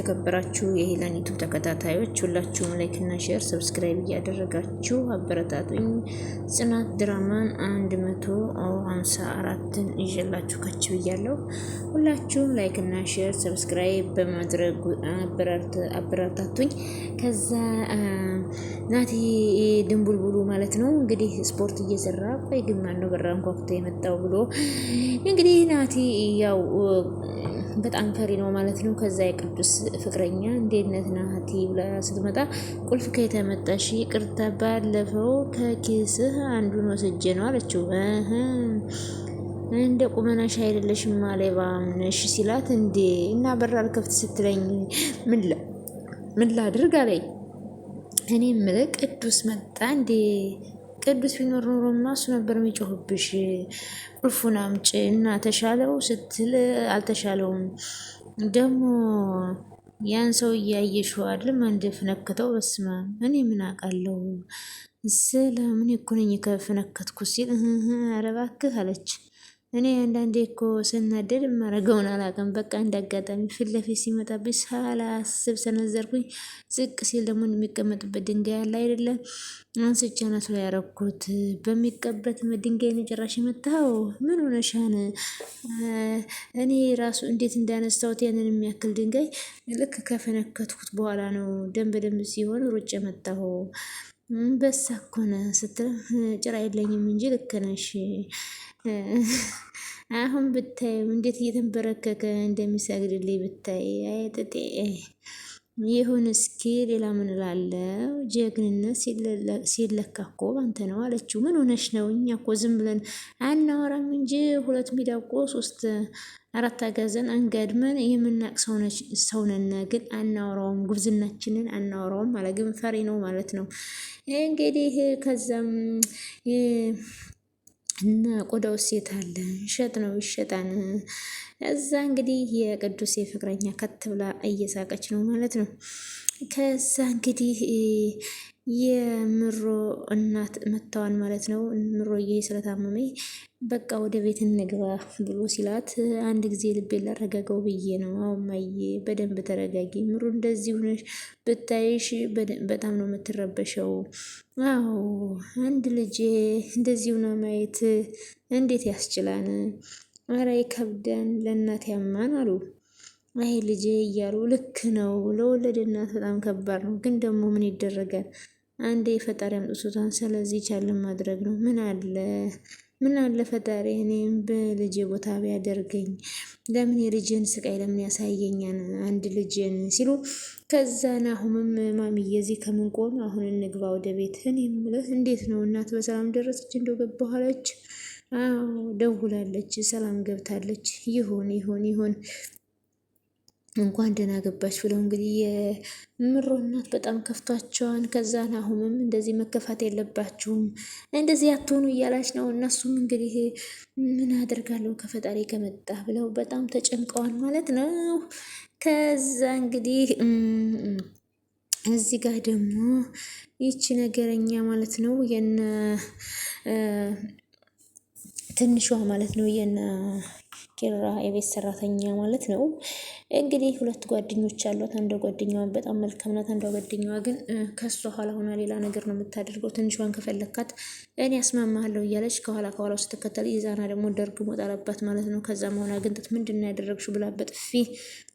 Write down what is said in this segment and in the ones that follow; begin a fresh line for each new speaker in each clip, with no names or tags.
የተከበራችሁ የሄለን ዩቲዩብ ተከታታዮች ሁላችሁም ላይክ እና ሼር ሰብስክራይብ እያደረጋችሁ አበረታቱኝ። ጽናት ድራማን 154ን ይዤላችሁ ከች ብያለሁ። ሁላችሁም ላይክ እና ሼር ሰብስክራይብ በማድረግ አበረታቱኝ። ከዛ ናቲ ድንቡልቡሉ ማለት ነው እንግዲህ ስፖርት እየሰራ ቆይ ግን ማነው በራን ኮክቴ የመጣው ብሎ እንግዲህ ናቲ ያው በጣም ፈሪ ነው ማለት ነው። ከዛ የቅዱስ ፍቅረኛ እንዴት ናቲ ብላ ስትመጣ ቁልፍ ከየተመጣሽ ይቅርታ ባለፈው ከኪስህ አንዱን ወስጄ ነው አለችው። እንደ ቁመናሽ አይደለሽም ማሌባ ነሽ ሲላት እንዴ እና በራ አልከፍት ስትለኝ ምን ላድርግ አለኝ። እኔ የምልህ ቅዱስ መጣ እንዴ? ቅዱስ ቢኖር ኖሮማ እሱ ነበር የሚጮህብሽ። ቁልፉን አምጪ እና ተሻለው ስትል አልተሻለውም። ደግሞ ያን ሰው እያየሽው አይደለም አንድ ፍነክተው በስማ እኔ ምን አውቃለሁ ስለምን እኮ ነኝ ከፍነከትኩ ሲል ኧረ እባክህ አለች። እኔ አንዳንዴ እኮ ስናደድ የማደርገውን አላውቅም። በቃ እንዳጋጣሚ ፊት ለፊት ሲመጣብኝ ሳላስብ ሰነዘርኩኝ። ዝቅ ሲል ደግሞ የሚቀመጥበት ድንጋይ ያለ አይደለም አንስቼ አናቱ ላይ ያረኩት። በሚቀበት ድንጋይ ነው ጭራሽ የመታው። ምን ሆነሻን? እኔ ራሱ እንዴት እንዳነሳሁት ያንን የሚያክል ድንጋይ ልክ ከፈነከትኩት በኋላ ነው ደም በደንብ ሲሆን ሩጭ የመታሁ። በሳ እኮ ነው ስትል ጭራ የለኝም እንጂ ልክ ነሽ። አሁን ብታይ እንዴት እየተንበረከከ እንደሚሰግድልኝ ብታይ። አይጥጤ ይሁን እስኪ ሌላ ምን እላለሁ? ጀግንነት ሲለካ እኮ ባንተ ነው አለችው። ምን ሆነሽ ነው? እኛ እኮ ዝም ብለን አናወራም እንጂ 2 ሚዳቆ 3 4 አጋዘን አንጋድመን የምናቅ ሰውነን፣ ግን አናወራውም። ጉብዝናችንን አናወራውም ማለት ግን ፈሪ ነው ማለት ነው እንግዲህ። ከዛም እና ቆዳው ሴት አለ ሸጥ ነው ይሸጣን። እዛ እንግዲህ የቅዱስ ፍቅረኛ ከት ብላ እየሳቀች ነው ማለት ነው። ከዛ እንግዲህ የምሮ እናት መታዋን ማለት ነው። ምሮዬ ስለታመመኝ በቃ ወደ ቤት እንግባ ብሎ ሲላት አንድ ጊዜ ልቤን ላረጋጋው ብዬ ነው። አሁን ማዬ በደንብ ተረጋጊ። ምሩ እንደዚህ ሆነሽ ብታይሽ በጣም ነው የምትረበሸው። አዎ አንድ ልጄ እንደዚህ ሆነ ማየት እንዴት ያስችላን? ኧረ ይከብዳን፣ ለእናት ያማን አሉ። አይ ልጄ እያሉ ልክ ነው። ለወለድ እናት በጣም ከባድ ነው፣ ግን ደግሞ ምን ይደረጋል? አንዴ ፈጣሪ አምጥቶታን፣ ስለዚህ ቻልን ማድረግ ነው። ምን አለ ፈጣሪ እኔም በልጄ ቦታ ቢያደርገኝ። ለምን የልጄን ስቃይ ለምን ያሳየኛን አንድ ልጄን ሲሉ፣ ከዛ ናሁምም ማሚዬ እዚህ ከምንቆም አሁን እንግባ ወደ ቤት። እኔ የምልህ እንዴት ነው እናት በሰላም ደረሰች? እንደው ገባሁ አለች። አዎ ደውላለች፣ ሰላም ገብታለች። ይሁን እንኳን ደህና ገባች ብለው እንግዲህ የምሮ እናት በጣም ከፍቷቸዋን። ከዛ ናሁምም እንደዚህ መከፋት የለባችሁም እንደዚህ አትሆኑ እያላች ነው። እነሱም እንግዲህ ምን አደርጋለሁ ከፈጣሪ ከመጣ ብለው በጣም ተጨንቀዋል ማለት ነው። ከዛ እንግዲህ እዚህ ጋር ደግሞ ይቺ ነገረኛ ማለት ነው የነ ትንሿ ማለት ነው የነ ኪራ የቤት ሰራተኛ ማለት ነው። እንግዲህ 2 ጓደኞች አሏት። አንዷ ጓደኛዋ በጣም መልካም ናት። አንዷ ጓደኛዋ ግን ከሷ ኋላ ሆና ሌላ ነገር ነው የምታደርገው። ትንሿን ከፈለካት እኔ አስማማለሁ እያለች ከኋላው ስትከተል ይዛና ደግሞ ደርግ ሞጣለባት ማለት ነው። ከዛ መሆና ግን ምንድን ነው ያደረግሽው ብላ በጥፊ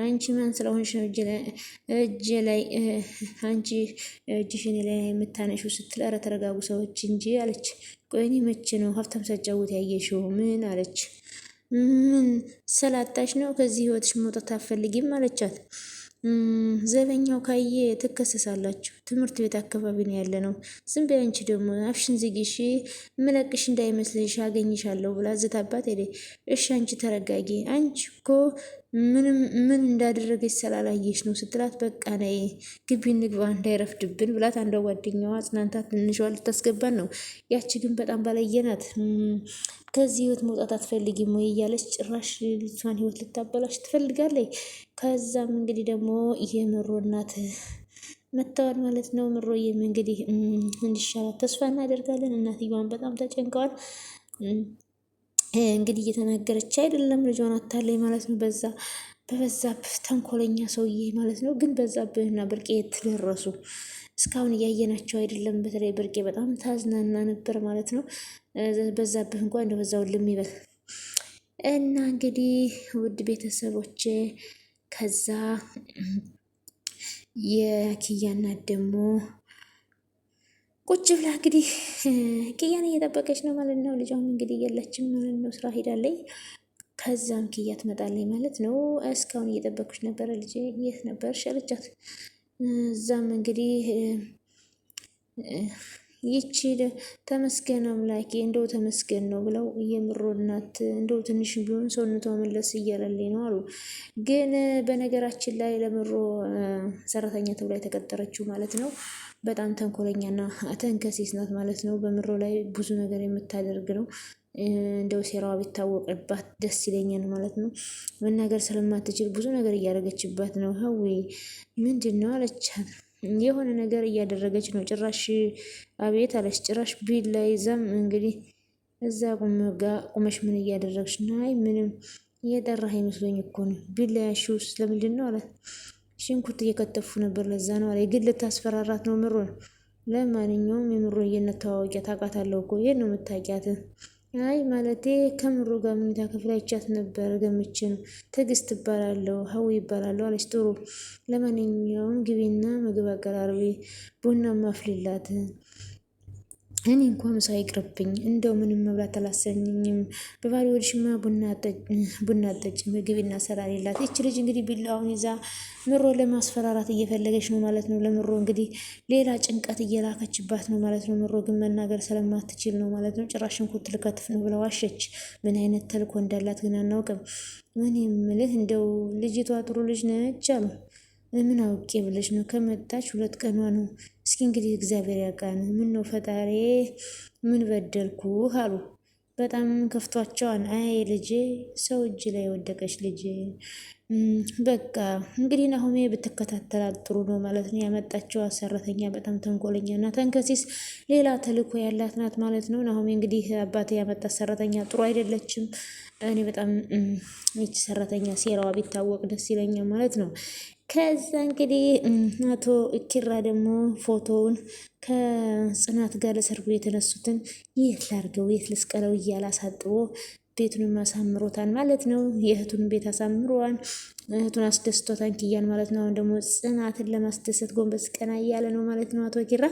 አንቺ ማን ስለሆንሽ ነው እጄ ላይ አንቺ እጅሽን ላይ የምታነሺው ስትል፣ ኧረ ተረጋጉ ሰዎች እንጂ አለች። ቆይ እኔ መቼ ነው ሀብታም ሳጫውት ያየሽው? ምን አለች። ምን ስላጣሽ ነው ከዚህ ህይወትሽ መውጣት አትፈልጊም አለቻት። ዘበኛው ካየ ትከሰሳላችሁ። ትምህርት ቤት አካባቢ ነው ያለ ነው። ዝም በይ አንቺ ደግሞ አፍሽን ዝጊሽ፣ ምለቅሽ እንዳይመስልሽ አገኝሻለሁ ብላ ዝታባት ሄደ። እሺ አንቺ ተረጋጊ፣ አንቺ እኮ ምን እንዳደረገች ስላላየሽ ነው ስትላት፣ በቃ ነይ ግቢ እንግባ እንዳይረፍድብን ብላት አንዷ ጓደኛዋ አጽናንታ ትንሿ ልታስገባን ነው። ያቺ ግን በጣም ባለየናት። ከዚህ ህይወት መውጣት አትፈልጊም ወይ እያለች ጭራሽ ልጅቷን ህይወት ልታበላሽ ትፈልጋለች። ከዛም እንግዲህ ደግሞ የምሮ እናት መተዋል ማለት ነው። ምሮዬም እንግዲህ እንዲሻላት ተስፋ እናደርጋለን። እናትየዋን በጣም ተጨንቀዋል። እንግዲህ እየተናገረች አይደለም ልጇን አታለኝ ማለት ነው። በዛ በበዛብህ ተንኮለኛ ሰውዬ ማለት ነው። ግን በዛብህና ብርቄ የት ደረሱ? እስካሁን እያየናቸው አይደለም። በተለይ ብርቄ በጣም ታዝናና ነበር ማለት ነው። በዛብህ እንኳን እንደበዛው ልም እና እንግዲህ ውድ ቤተሰቦች ከዛ የኪያና ደግሞ ቁጭ ብላ እንግዲህ ኪያን እየጠበቀች ነው ማለት ነው። ልጇም እንግዲህ የለችም ማለት ነው፣ ስራ ሄዳለች። ከዛም ኪያ ትመጣለች ማለት ነው። እስካሁን እየጠበኩሽ ነበረ ልጄ፣ የት ነበር ሸለቻት። እዛም እንግዲህ ይቺ ተመስገን አምላኬ እንደው ተመስገን ነው ብለው የምሮ እናት እንደው ትንሽ ቢሆን ሰውነቷ መለስ እያለልኝ ነው አሉ። ግን በነገራችን ላይ ለምሮ ሰራተኛ ተብላ የተቀጠረችው ማለት ነው በጣም ተንኮለኛና ተንከሴስ ናት ማለት ነው። በምሮ ላይ ብዙ ነገር የምታደርግ ነው። እንደው ሴራዋ ቢታወቅባት ደስ ይለኛል ማለት ነው። መናገር ስለማትችል ብዙ ነገር እያደረገችባት ነው። ሀዊ ምንድን ነው አለቻት። የሆነ ነገር እያደረገች ነው። ጭራሽ አቤት አለች። ጭራሽ ቢላ ይዛም እንግዲህ እዛ ቁመሽ ምን እያደረግሽ ነው? አይ ምንም እየጠራህ ይመስለኝ እኮ ነው። ቢላ ያልሺው ስለምንድን ነው አላት። ሽንኩርት እየከተፉ ነበር ለዛ ነው አለ። ግን ልታስፈራራት ነው ምሮ ነው። ለማንኛውም የምሮዬነት ተዋወቂያ ታውቃታለሁ እኮ ይሄን ነው የምታውቂያት? አይ ማለቴ ከምሮ ጋር መኝታ ክፍል አይቻት ነበር ገምቼ ነው። ትዕግስት እባላለሁ ሀዊ ይባላለሁ አለች። ጥሩ ለማንኛውም ግቢና ምግብ አቀራርቢ፣ ቡና ማፍሊላት። እኔ እንኳ ምሳ ይቅርብኝ፣ እንደው ምንም መብላት አላሰኘኝም። በባዶ ወድሽማ ቡና አጠጭ፣ ምግብና ሰራሪላት። ይች ልጅ እንግዲህ ቢላውን ይዛ ምሮ ለማስፈራራት እየፈለገች ነው ማለት ነው። ለምሮ እንግዲህ ሌላ ጭንቀት እየላከችባት ነው ማለት ነው። ምሮ ግን መናገር ስለማትችል ነው ማለት ነው። ጭራሽ ሽንኩርት ልከትፍ ነው ብላ ዋሸች። ምን አይነት ተልኮ እንዳላት ግን አናውቅም። ምን የምልህ እንደው ልጅቷ ጥሩ ልጅ ነች አሉ። ምን አውቄ ብለሽ ነው? ከመጣች 2 ቀኗ ነው። እስኪ እንግዲህ እግዚአብሔር ያውቃል። ምን ነው ፈጣሪ ምን በደልኩ አሉ። በጣም ከፍቷቸዋል። አይ ልጄ ሰው እጅ ላይ የወደቀች ልጅ። በቃ እንግዲህ ናሆሜ ብትከታተላት ጥሩ ነው ማለት ነው። ያመጣቸው ሰራተኛ በጣም ተንኮለኛ እና ተንከሲስ ሌላ ተልእኮ ያላት ናት ማለት ነው። ናሆሜ እንግዲህ አባቴ ያመጣት ሰራተኛ ጥሩ አይደለችም። እኔ በጣም ይቺ ሰራተኛ ሴራዋ ቢታወቅ ደስ ይለኛል ማለት ነው። ከዛ እንግዲህ አቶ ኪራ ደግሞ ፎቶውን ከጽናት ጋር ለሰርጉ የተነሱትን የት ላርገው የት ልስቀለው እያለ አሳጥቦ ቤቱንም አሳምሮታል ማለት ነው። የእህቱን ቤት አሳምሯን እህቱን አስደስቶታን ኪያን ማለት ነው። አሁን ደግሞ ጽናትን ለማስደሰት ጎንበስ ቀና እያለ ነው ማለት ነው። አቶ ኪራ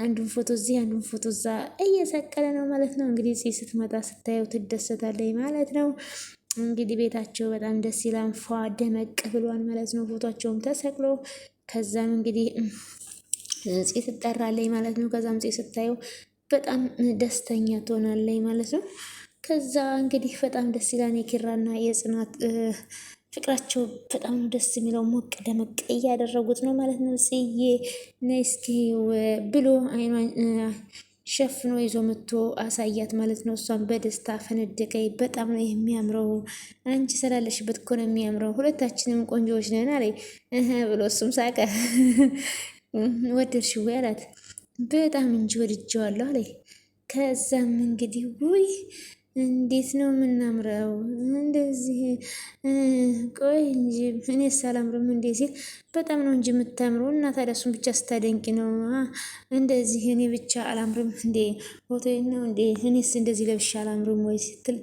አንዱን ፎቶ እዚህ አንዱን ፎቶ እዛ እየሰቀለ ነው ማለት ነው። እንግዲህ ስትመጣ ስታየው ትደሰታለች ማለት ነው። እንግዲህ ቤታቸው በጣም ደስ ይላል። ፏ ደመቅ ብሏል ማለት ነው። ፎቷቸውም ተሰቅሎ ከዛም እንግዲህ ጽ ትጠራለች ማለት ነው። ከዛም ጽ ስታየው በጣም ደስተኛ ትሆናለች ማለት ነው። ከዛ እንግዲህ በጣም ደስ ይላል። የኪራና የጽናት ፍቅራቸው በጣም ደስ የሚለው ሞቅ ደመቅ እያደረጉት ነው ማለት ነው። ጽዬ ነይ እስኪ ብሎ አይኗን ሸፍኖ ይዞ መጥቶ አሳያት ማለት ነው። እሷን በደስታ ፈነደቀይ። በጣም ነው የሚያምረው፣ አንቺ ስላለሽበት እኮ ነው የሚያምረው፣ ሁለታችንም ቆንጆዎች ነን አለ ብሎ እሱም ሳቀ። ወደድሽው ወይ አላት። በጣም እንጂ ወድጄዋለሁ አለ። ከዛም እንግዲህ ውይ እንዴት ነው የምናምረው እንደዚህ፣ ቆይ እንጂ እኔስ አላምርም እንዴ ሲል በጣም ነው እንጂ የምታምረው እና ታዲያ እሱን ብቻ ስታደንቂ ነው እንደዚህ እኔ ብቻ አላምርም እንዴ ፎቶ ነው እንዴ እኔስ እንደዚህ ለብሻ አላምርም ወይ ስትል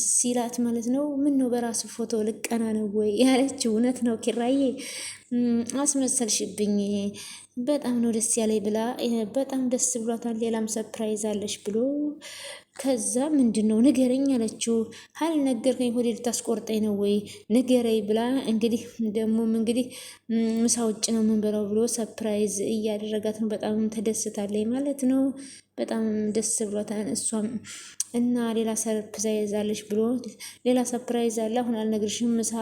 ሲላት ማለት ነው። ምን ነው በራሱ ፎቶ ልቀና ነው ወይ ያለችው። እውነት ነው ኪራዬ አስመሰልሽብኝ፣ በጣም ነው ደስ ያለኝ ብላ በጣም ደስ ብሏታል። ሌላም ሰፕራይዝ አለሽ ብሎ ከዛ ምንድን ነው ንገረኝ አለችው። አልነገርከኝ ሆዴ ልታስቆርጠኝ ነው ወይ ንገረኝ ብላ እንግዲህ ደግሞም እንግዲህ ምሳ ውጭ ነው የምንበላው ብሎ ሰፕራይዝ እያደረጋት ነው። በጣም ተደስታለች ማለት ነው። በጣም ደስ ብሏታል እሷም እና ሌላ ሰርፕራይዝ አለሽ ብሎ ሌላ ሰርፕራይዝ አለ አሁን አልነግርሽም፣ ምሳ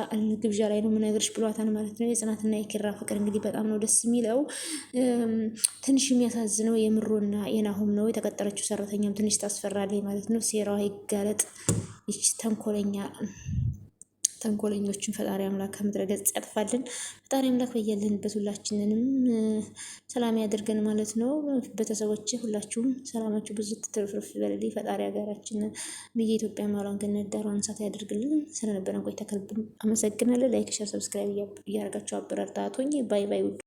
ግብዣ ላይ ነው የምነግርሽ ብሏታል ማለት ነው። የጽናትና የኪራ ፍቅር እንግዲህ በጣም ነው ደስ የሚለው። ትንሽ የሚያሳዝነው የምሮና የናሆም ነው። የተቀጠረችው ሰራተኛም ትንሽ ታስፈራለች ማለት ነው። ሴራዋ ይጋለጥ። ይች ተንኮለኛ ተንኮለኞችን ፈጣሪ አምላክ ከምድረ ገጽ ያጥፋልን። ፈጣሪ አምላክ በያለንበት ሁላችንንም ሰላም ያድርገን ማለት ነው። ቤተሰቦች ሁላችሁም ሰላማችሁ ብዙ ትትርፍርፍ ይበልልኝ። ፈጣሪ ሀገራችንን የኢትዮጵያ ማሏን ገነት ዳሯን እሳት ያደርግልን። ስለነበረን ቆይታ ከልብ አመሰግናለሁ። ላይክ፣ ሸር፣ ሰብስክራይብ እያደረጋችሁ አበረታቱኝ። ባይ ባይ ውዶች።